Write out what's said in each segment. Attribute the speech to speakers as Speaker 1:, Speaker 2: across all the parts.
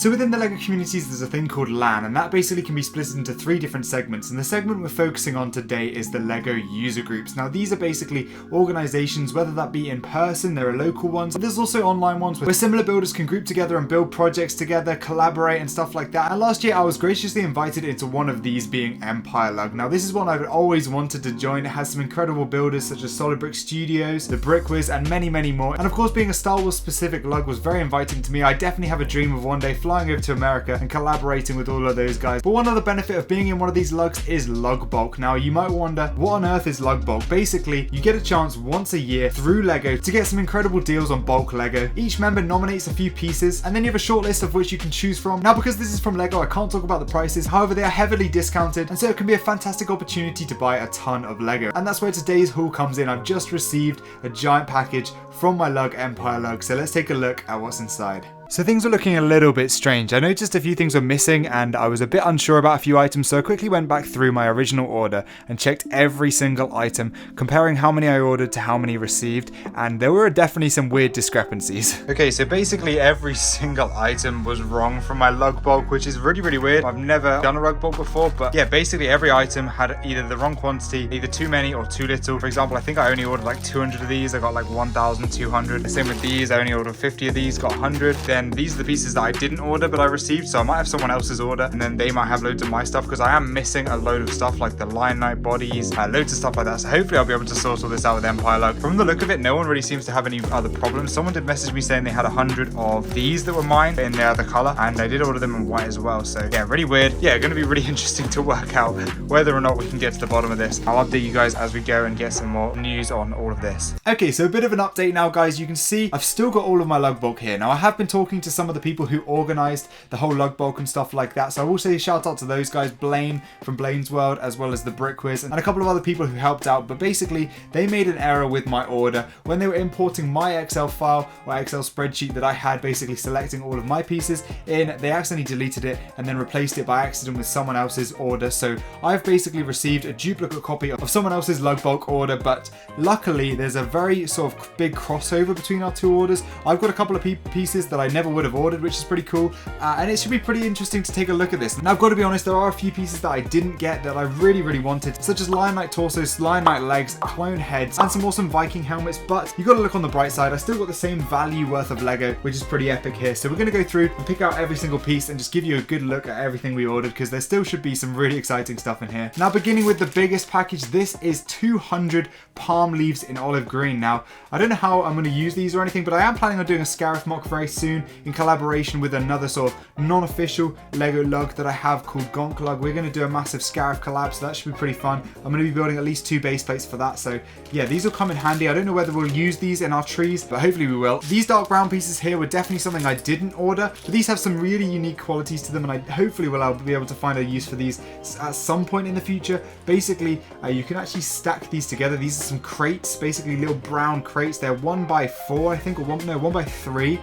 Speaker 1: So within the LEGO communities, there's a thing called LAN, and that basically can be split into 3 different segments. And the segment we're focusing on today is the LEGO user groups. Now, these are basically organizations, whether that be in person, there are local ones. There's also online ones where similar builders can group together and build projects together, collaborate and stuff like that. And last year I was graciously invited into one of these, being Empire Lug. Now, this is one I've always wanted to join. It has some incredible builders such as Solid Brick Studios, the Brickwiz, and many more. And of course, being a Star Wars specific lug was very inviting to me. I definitely have a dream of one day flying over to America and collaborating with all of those guys. But one other benefit of being in one of these lugs is lug bulk. Now, you might wonder, what on earth is lug bulk? Basically, you get a chance once a year through LEGO to get some incredible deals on bulk LEGO. Each member nominates a few pieces, and then you have a short list of which you can choose from. Now, because this is from LEGO, I can't talk about the prices. However, they are heavily discounted, and so it can be a fantastic opportunity to buy a ton of LEGO. And that's where today's haul comes in. I've just received a giant package from my lug, Empire Lug. So let's take a look at what's inside. So things were looking a little bit strange. I noticed a few things were missing and I was a bit unsure about a few items, so I quickly went back through my original order and checked every single item, comparing how many I ordered to how many received, and there were definitely some weird discrepancies. Okay, so basically every single item was wrong from my lug bulk, which is really weird. I've never done a lug bulk before, but yeah, basically every item had either the wrong quantity, either too many or too little. For example, I think I only ordered like 200 of these, I got like 1,200. Same with these, I only ordered 50 of these, got 100. Then these are the pieces that I didn't order but I received, so I might have someone else's order and then they might have loads of my stuff, because I am missing a load of stuff like the Lion Knight bodies, loads of stuff like that. So hopefully I'll be able to sort all this out with Empire Lug. From the look of it, no one really seems to have any other problems. Someone did message me saying they had 100 of these that were mine in the other color, and I did order them in white as well. So yeah, really weird. Yeah, going to be really interesting to work out whether or not we can get to the bottom of this. I'll update you guys as we go and get some more news on all of this. Okay, so a bit of an update now, guys. You can see I've still got all of my lug bulk here. Now, I have been talking to some of the people who organized the whole lug bulk and stuff like that, so I will say shout out to those guys, Blaine from Blaine's World, as well as the Brickwiz, and a couple of other people who helped out. But basically they made an error with my order when they were importing my Excel file or Excel spreadsheet that I had, basically selecting all of my pieces in. They accidentally deleted it and then replaced it by accident with someone else's order, so I've basically received a duplicate copy of someone else's lug bulk order. But luckily there's a very sort of big crossover between our two orders. I've got a couple of pieces that I never would have ordered, which is pretty cool, and it should be pretty interesting to take a look at this. Now, I've got to be honest, there are a few pieces that I didn't get that I really wanted, such as Lion Knight torsos, Lion Knight legs, clone heads, and some awesome Viking helmets. But you got to look on the bright side, I still got the same value worth of Lego, which is pretty epic here. So we're going to go through and pick out every single piece and just give you a good look at everything we ordered, because there still should be some really exciting stuff in here. Now, beginning with the biggest package, this is 200 palm leaves in olive green. Now, I don't know how I'm going to use these or anything, but I am planning on doing a Scarif mock very soon in collaboration with another sort of non-official Lego lug that I have called Gonk Lug. We're going to do a massive Scarif collab, so that should be pretty fun. I'm going to be building at least 2 base plates for that, so yeah, these will come in handy. I don't know whether we'll use these in our trees, but hopefully we will. These dark brown pieces here were definitely something I didn't order, but these have some really unique qualities to them, and I hopefully will be able to find a use for these at some point in the future. Basically, you can actually stack these together. These are some crates, basically little brown crates. They're 1x4, I think, or 1x3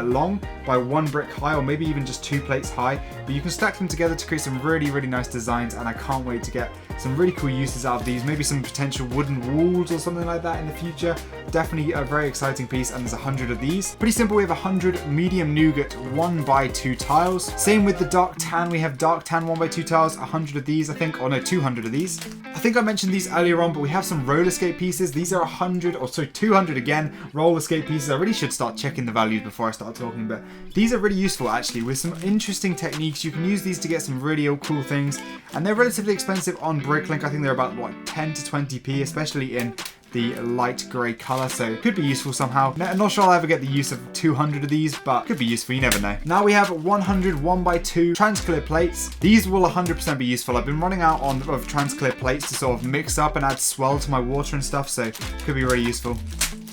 Speaker 1: long by 1 brick high, or maybe even just 2 plates high, but you can stack them together to create some really nice designs, and I can't wait to get some really cool uses out of these. Maybe some potential wooden walls or something like that in the future. Definitely a very exciting piece, and there's 100 of these. Pretty simple. We have 100 medium nougat 1x2 tiles. Same with the dark tan. We have dark tan 1x2 tiles, 100 of these, I think, or no, 200 of these. I think I mentioned these earlier on, but we have some roller skate pieces. These are 100, or sorry, 200 again, roller skate pieces. I really should start checking the values before I start talking, but these are really useful actually, with some interesting techniques. You can use these to get some really cool things, and they're relatively expensive on Bricklink. I think they're about, what, 10 to 20p, especially in the light grey colour, so could be useful somehow. I'm not sure I'll ever get the use of 200 of these, but could be useful, you never know. Now we have 100 1x2 transclear plates. These will 100% be useful. I've been running out of transclear plates to sort of mix up and add swell to my water and stuff, so could be really useful.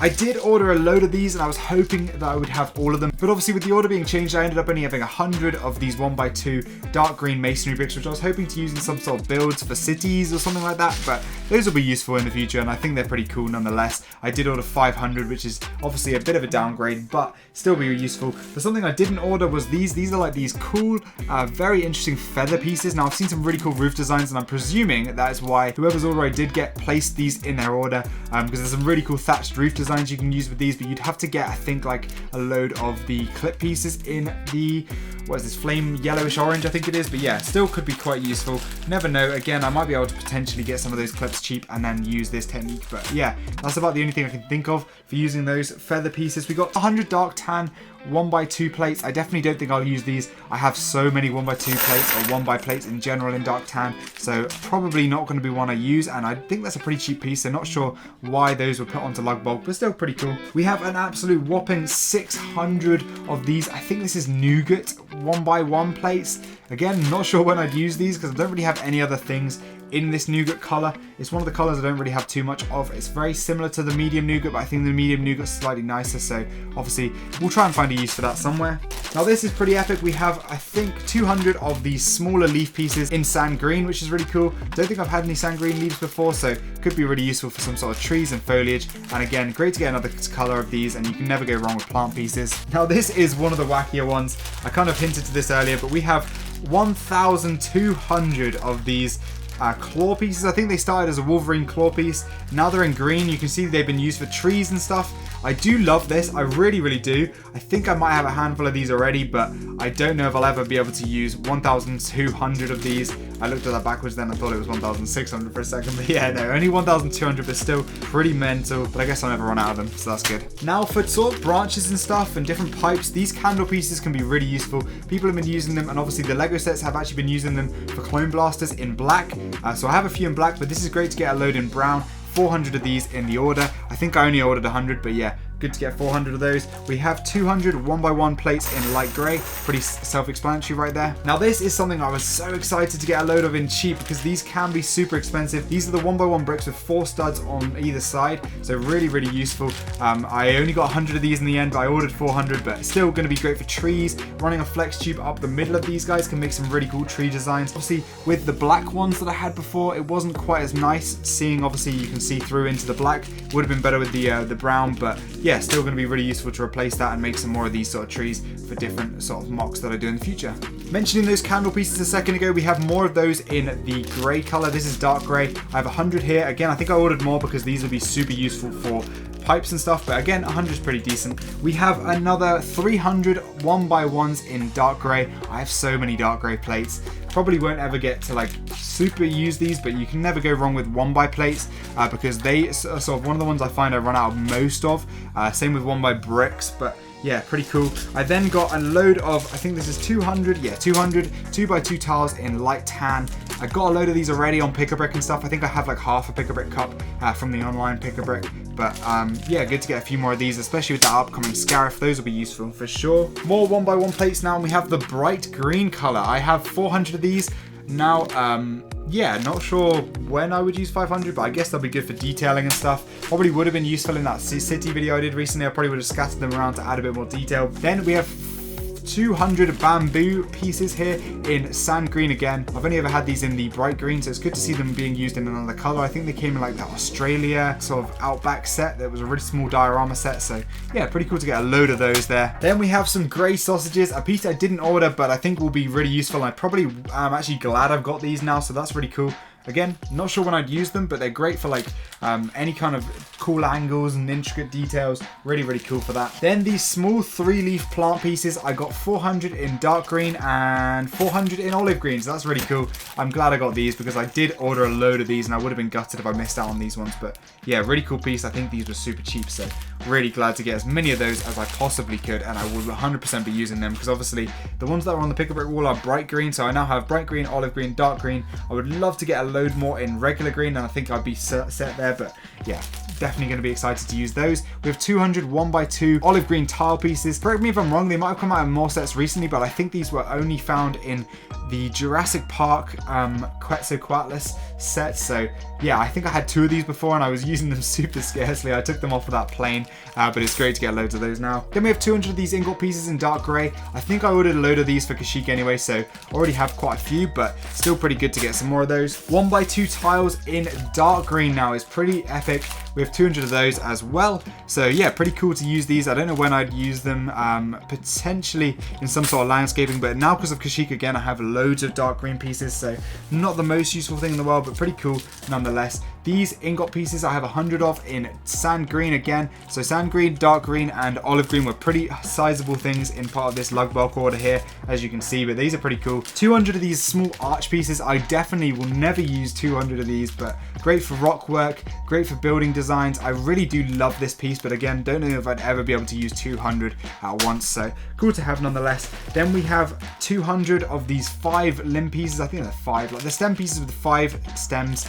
Speaker 1: I did order a load of these and I was hoping that I would have all of them, but obviously with the order being changed, I ended up only having 100 of these 1x2 dark green masonry bricks, which I was hoping to use in some sort of builds for cities or something like that, but those will be useful in the future, and I think they're pretty cool nonetheless. I did order 500, which is obviously a bit of a downgrade, but still be useful. But something I didn't order was these. These are like these cool, very interesting feather pieces. Now I've seen some really cool roof designs, and I'm presuming that is why whoever's order I did get placed these in their order, because there's some really cool thatched roof designs designs you can use with these, but you'd have to get, I think, like a load of the clip pieces in the, what is this, flame yellowish orange, I think it is. But yeah, still could be quite useful. Never know. Again, I might be able to potentially get some of those clips cheap and then use this technique. But yeah, that's about the only thing I can think of for using those feather pieces. We got 100 dark tan 1x2 plates. I definitely don't think I'll use these. I have so many 1x2 plates or 1x plates in general in dark tan, so probably not going to be one I use, and I think that's a pretty cheap piece, so not sure why those were put onto lug bulk, but still pretty cool. We have an absolute whopping 600 of these. I think this is nougat 1x1 plates. Again, not sure when I'd use these because I don't really have any other things in this nougat color. It's one of the colors I don't really have too much of. It's very similar to the medium nougat, but I think the medium nougat's slightly nicer, so obviously we'll try and find a use for that somewhere. Now this is pretty epic. We have, I think, 200 of these smaller leaf pieces in sand green, which is really cool. Don't think I've had any sand green leaves before, so could be really useful for some sort of trees and foliage. And again, great to get another color of these, and you can never go wrong with plant pieces. Now this is one of the wackier ones. I kind of hinted to this earlier, but we have 1,200 of these claw pieces. I think they started as a Wolverine claw piece. Now they're in green. You can see they've been used for trees and stuff. I do love this. I really, really do. I think I might have a handful of these already, but I don't know if I'll ever be able to use 1,200 of these. I looked at that backwards then. I thought it was 1,600 for a second, but yeah, no, only 1,200, but still pretty mental. But I guess I'll never run out of them, so that's good. Now for sort of branches and stuff and different pipes, these candle pieces can be really useful. People have been using them, and obviously the Lego sets have actually been using them for clone blasters in black. So I have a few in black, but this is great to get a load in brown. 400 of these in the order. I think I only ordered 100, but yeah, good to get 400 of those. We have 200 1x1 plates in light grey. Pretty self-explanatory right there. Now this is something I was so excited to get a load of in cheap because these can be super expensive. These are the 1x1 bricks with 4 studs on either side, so really, really useful. I only got 100 of these in the end, but I ordered 400, but still going to be great for trees. Running a flex tube up the middle of these guys can make some really cool tree designs. Obviously, with the black ones that I had before, it wasn't quite as nice. Seeing, obviously, you can see through into the black. Would have been better with the brown, but yeah, still going to be really useful to replace that and make some more of these sort of trees for different sort of mocks that I do in the future. Mentioning those candle pieces a second ago, we have more of those in the grey color. This is dark grey. I have 100 here. Again, I think I ordered more because these will be super useful for pipes and stuff, but again, 100 is pretty decent. We have another 300 1x1s in dark grey. I have so many dark grey plates. Probably won't ever get to like super use these, but you can never go wrong with 1x plates because they are sort of one of the ones I find I run out of most of. Same with 1x bricks, but yeah, pretty cool. I then got a load of, I think this is 200, yeah, 200 2x2 tiles in light tan. I got a load of these already on Pick-a-Brick and stuff. I think I have like half a Pick-a-Brick cup from the online Pick-a-Brick. But yeah, good to get a few more of these, especially with that upcoming Scarif. Those will be useful for sure. More 1x1 plates now, and we have the bright green color. I have 400 of these. Now, yeah, not sure when I would use 500, but I guess they'll be good for detailing and stuff. Probably would have been useful in that city video I did recently. I probably would have scattered them around to add a bit more detail. Then we have 200 bamboo pieces here in sand green again. I've only ever had these in the bright green, so it's good to see them being used in another color. I think they came in like that Australia sort of Outback set. That was a really small diorama set, so yeah, pretty cool to get a load of those there. Then we have some grey sausages, a piece I didn't order, but I think will be really useful. I probably am actually glad I've got these now, so that's really cool. Again, not sure when I'd use them, but they're great for like any kind of cool angles and intricate details. Really, really cool for that. Then these small 3-leaf plant pieces, I got 400 in dark green and 400 in olive green, so that's really cool. I'm glad I got these because I did order a load of these and I would have been gutted if I missed out on these ones. But yeah, really cool piece. I think these were super cheap, so really glad to get as many of those as I possibly could, and I will 100% be using them because obviously the ones that are on the Pick-a-Brick wall are bright green, so I now have bright green, olive green, dark green. I would love to get a load more in regular green, and I think I'd be set there, but yeah, definitely going to be excited to use those. We have 200 1x2 olive green tile pieces. Correct me if I'm wrong, they might have come out in more sets recently, but I think these were only found in the Jurassic Park Quetzalcoatlus set. So yeah, I think I had 2 of these before and I was using them super scarcely. I took them off of that plane, but it's great to get loads of those now. Then we have 200 of these ingot pieces in dark grey. I think I ordered a load of these for Kashyyyk anyway, so already have quite a few, but still pretty good to get some more of those. 1x2 tiles in dark green now is pretty epic. We have 200 of those as well. So yeah, pretty cool to use these. I don't know when I'd use them, potentially in some sort of landscaping, but now because of Kashyyyk again, I have loads of dark green pieces, so not the most useful thing in the world, but pretty cool nonetheless. These ingot pieces I have 100 of in sand green again. So sand green, dark green, and olive green were pretty sizable things in part of this lug bulk order here, as you can see, but these are pretty cool. 200 of these small arch pieces. I definitely will never use 200 of these, but great for rock work, great for building designs. I really do love this piece, but again, don't know if I'd ever be able to use 200 at once, so cool to have nonetheless. Then we have 200 of these 5 limb pieces. I think they're 5, like the stem pieces with 5 stems.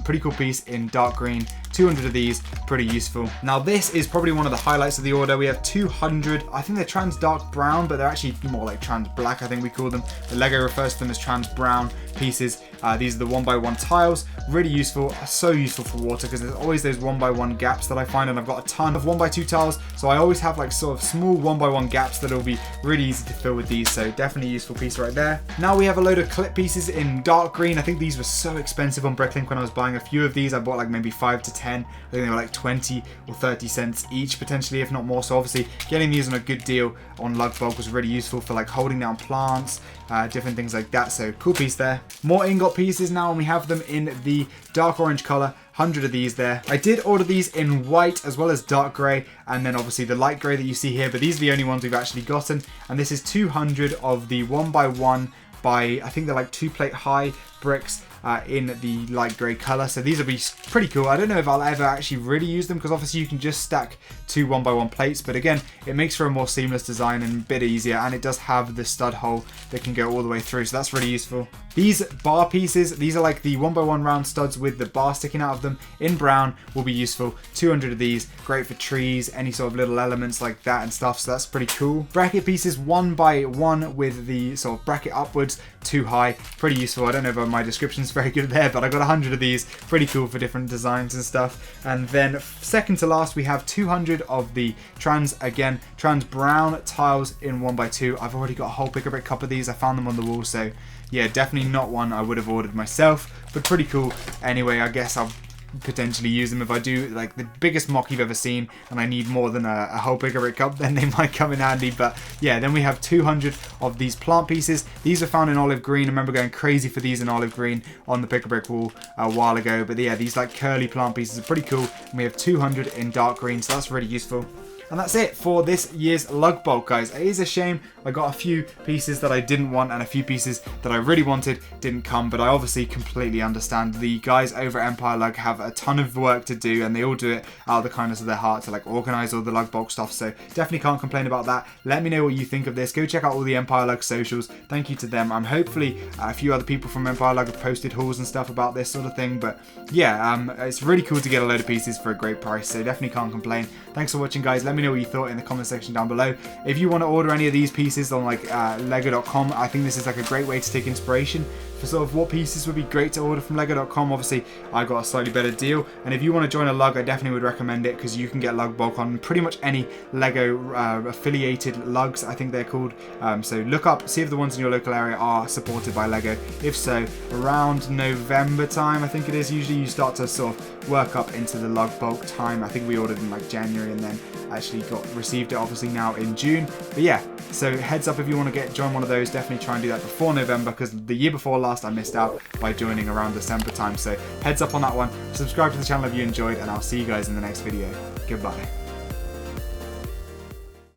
Speaker 1: Pretty cool piece in dark green. 200 of these, pretty useful. Now this is probably one of the highlights of the order. We have 200, I think they're trans dark brown, but they're actually more like trans black, I think we call them. The Lego refers to them as trans brown pieces. These are the 1x1 tiles, really useful, so useful for water, because there's always those 1x1 gaps that I find, and I've got a ton of 1x2 tiles, so I always have like sort of small 1x1 gaps that will be really easy to fill with these, so definitely a useful piece right there. Now we have a load of clip pieces in dark green. I think these were so expensive on Bricklink when I was buying a few of these. I bought like maybe 5 to 10. I think they were like 20 or 30 cents each potentially, if not more, so obviously getting these on a good deal on lug bulk was really useful for like holding down plants, different things like that, so cool piece there. More ingot pieces now, and we have them in the dark orange color. 100 of these there. I did order these in white as well as dark grey, and then obviously the light grey that you see here, but these are the only ones we've actually gotten, and this is 200 of the 1x1 by, I think they're like 2 plate high bricks in the light grey colour. So these will be pretty cool. I don't know if I'll ever actually really use them, because obviously you can just stack 2 1x1 plates, but again, it makes for a more seamless design and a bit easier, and it does have the stud hole that can go all the way through, so that's really useful. These bar pieces, these are like the 1x1 round studs with the bar sticking out of them in brown, will be useful. 200 of these, great for trees, any sort of little elements like that and stuff, so that's pretty cool. Bracket pieces 1x1 with the sort of bracket upwards, 2 high, pretty useful. I don't know if my description's very good there, but I got 100 of these, pretty cool for different designs and stuff. And then second to last, we have 200 of the trans brown tiles in 1x2. I've already got a whole pick-a-brick cup of these. I found them on the wall, so yeah, definitely not one I would have ordered myself, but pretty cool. Anyway, I guess I'll potentially use them if I do like the biggest mock you've ever seen and I need more than a whole pick-a-brick cup, then they might come in handy. But yeah, then we have 200 of these plant pieces. These are found in olive green. I remember going crazy for these in olive green on the pick-a-brick wall a while ago, but yeah, these like curly plant pieces are pretty cool, and we have 200 in dark green, so that's really useful. And that's it for this year's lug bulk, guys. It is a shame I got a few pieces that I didn't want and a few pieces that I really wanted didn't come, but I obviously completely understand. The guys over at Empire Lug have a ton of work to do, and they all do it out of the kindness of their heart to like organize all the lug bulk stuff, so definitely can't complain about that. Let me know what you think of this. Go check out all the Empire Lug socials. Thank you to them. I'm hopefully a few other people from Empire Lug have posted hauls and stuff about this sort of thing, but yeah, it's really cool to get a load of pieces for a great price, so definitely can't complain. Thanks for watching, guys. Let me know what you thought in the comment section down below. If you want to order any of these pieces on like lego.com, I think this is like a great way to take inspiration for sort of what pieces would be great to order from lego.com. Obviously I got a slightly better deal, and if you want to join a lug, I definitely would recommend it, because you can get lug bulk on pretty much any Lego affiliated lugs, I think they're called. So look up, see if the ones in your local area are supported by Lego. If so, around November time, I think it is, usually you start to sort of work up into the lug bulk time. I think we ordered in like January and then actually received it obviously now in June. But yeah, so heads up if you want to join one of those, definitely try and do that before November, because the year before last I missed out by joining around December time. So heads up on that one. Subscribe to the channel if you enjoyed, and I'll see you guys in the next video. Goodbye.